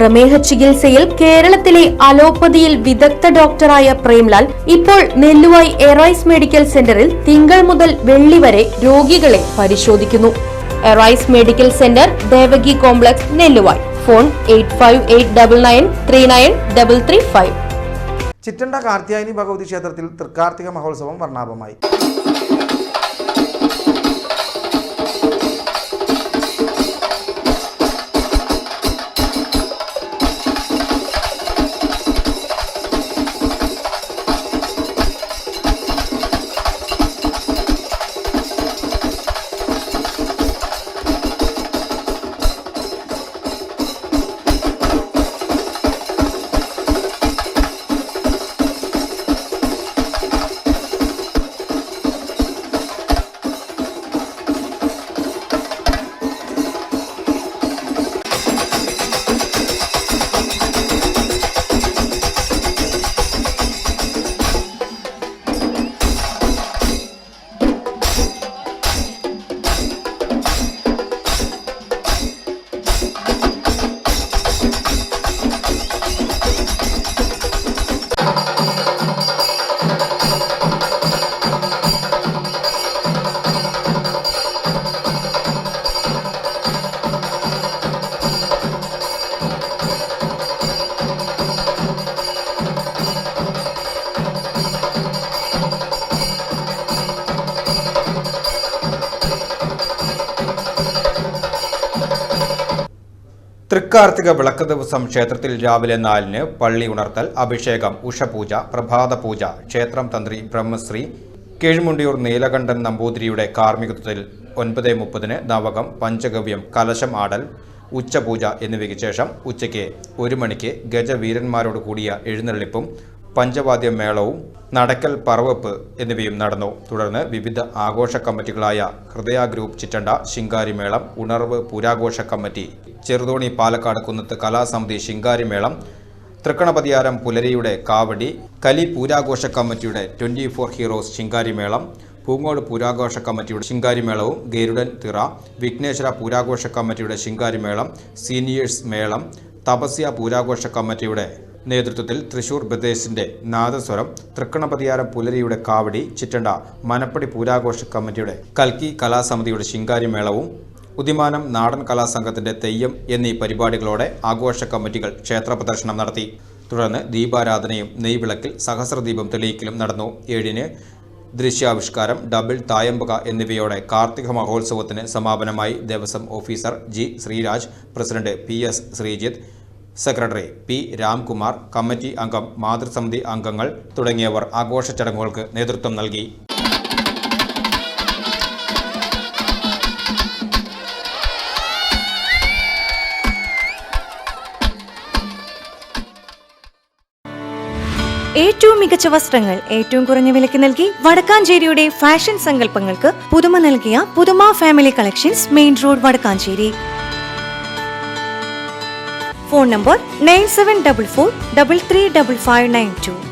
പ്രമേഹ ചികിത്സയിൽ കേരളത്തിലെ അലോപ്പതിയിൽ വിദഗ്ധ ഡോക്ടറായ പ്രേംലാൽ ഇപ്പോൾ നെല്ലുവായി എറൈസ് മെഡിക്കൽ സെന്ററിൽ തിങ്കൾ മുതൽ വെള്ളി വരെ രോഗികളെ പരിശോധിക്കുന്നു. Arise medical centre, Devaki complex, Nelluvayi. Phone 8589393335. Chittanda Karthyayani Bhagavathi ക്ഷേത്രത്തിൽ തൃക്കാർത്തിക മഹോത്സവം വർണ്ണാഭമായി. തൃക്കാർത്തിക വിളക്ക് ദിവസം ക്ഷേത്രത്തിൽ രാവിലെ 4-ന് പള്ളി ഉണർത്തൽ, അഭിഷേകം, ഉഷപൂജ, പ്രഭാതപൂജ. ക്ഷേത്രം തന്ത്രി ബ്രഹ്മശ്രീ കീഴ്മുണ്ടിയൂർ നീലകണ്ഠൻ നമ്പൂതിരിയുടെ കാർമ്മികത്വത്തിൽ 9:30-ന് നവകം, പഞ്ചഗവ്യം, കലശം ആടൽ, ഉച്ചപൂജ എന്നിവയ്ക്ക് ശേഷം ഉച്ചയ്ക്ക് 1 മണിക്ക് ഗജവീരന്മാരോട് കൂടിയ എഴുന്നള്ളിപ്പും പഞ്ചവാദ്യമേളവും നടക്കൽ പറവെപ്പ് എന്നിവയും നടന്നു. തുടർന്ന് വിവിധ ആഘോഷ കമ്മിറ്റികളായ ഹൃദയ ഗ്രൂപ്പ് ചിറ്റണ്ട ശിങ്കാരിമേളം, ഉണർവ് പൂരാഘോഷ കമ്മിറ്റി, ചെറുതോണി പാലക്കാട് കുന്നത്ത് കലാസമിതി ശിങ്കാരിമേളം, തൃക്കണപതിയാരം പുലരിയുടെ കാവടി, കലി പൂരാഘോഷ കമ്മിറ്റിയുടെ 24 ഹീറോസ് ശിങ്കാരിമേളം, പൂങ്ങോട് പൂരാഘോഷ കമ്മിറ്റിയുടെ ശിങ്കാരിമേളവും, ഗരുഡൻ തിറ, വിഘ്നേശ്വര പൂരാഘോഷ കമ്മിറ്റിയുടെ ശിങ്കാരിമേളം, സീനിയേഴ്സ് മേളം, തപസ്യ പൂരാഘോഷ കമ്മിറ്റിയുടെ നേതൃത്വത്തിൽ തൃശൂർ പ്രദേശിന്റെ നാദസ്വരം, തൃക്കണപതിയാരം പുലരിയുടെ കാവടി, ചിറ്റണ്ട മനപ്പടി പൂരാഘോഷ കമ്മിറ്റിയുടെ കൽക്കി കലാസമിതിയുടെ ശിങ്കാരിമേളവും, ഉദിമാനം നാടൻ കലാസംഘത്തിന്റെ തെയ്യം എന്നീ പരിപാടികളോടെ ആഘോഷ കമ്മിറ്റികൾ ക്ഷേത്ര പ്രദർശനം നടത്തി. തുടർന്ന് ദീപാരാധനയും നെയ്വിളക്കിൽ സഹസ്രദീപം തെളിയിക്കലും നടന്നു. 7-ന് ദൃശ്യാവിഷ്കാരം, ഡബിൾ തായമ്പക എന്നിവയോടെ കാർത്തിക മഹോത്സവത്തിന് സമാപനമായി. Devaswom officer G Sreeraj, president PS Sreejith, secretary P Ramkumar, committee അംഗം, മാതൃസമിതി അംഗങ്ങൾ തുടങ്ങിയവർ ആഘോഷ ചടങ്ങുകൾക്ക് നേതൃത്വം നൽകി. ഏറ്റവും മികച്ച വസ്ത്രങ്ങൾ ഏറ്റവും കുറഞ്ഞ വിലയ്ക്ക് നൽകി വടക്കാഞ്ചേരിയുടെ ഫാഷൻ സങ്കല്പങ്ങൾക്ക് പുതുമ നൽകിയ Puthuma family collections, main road, Vadakkanchery. Phone number 9744335592.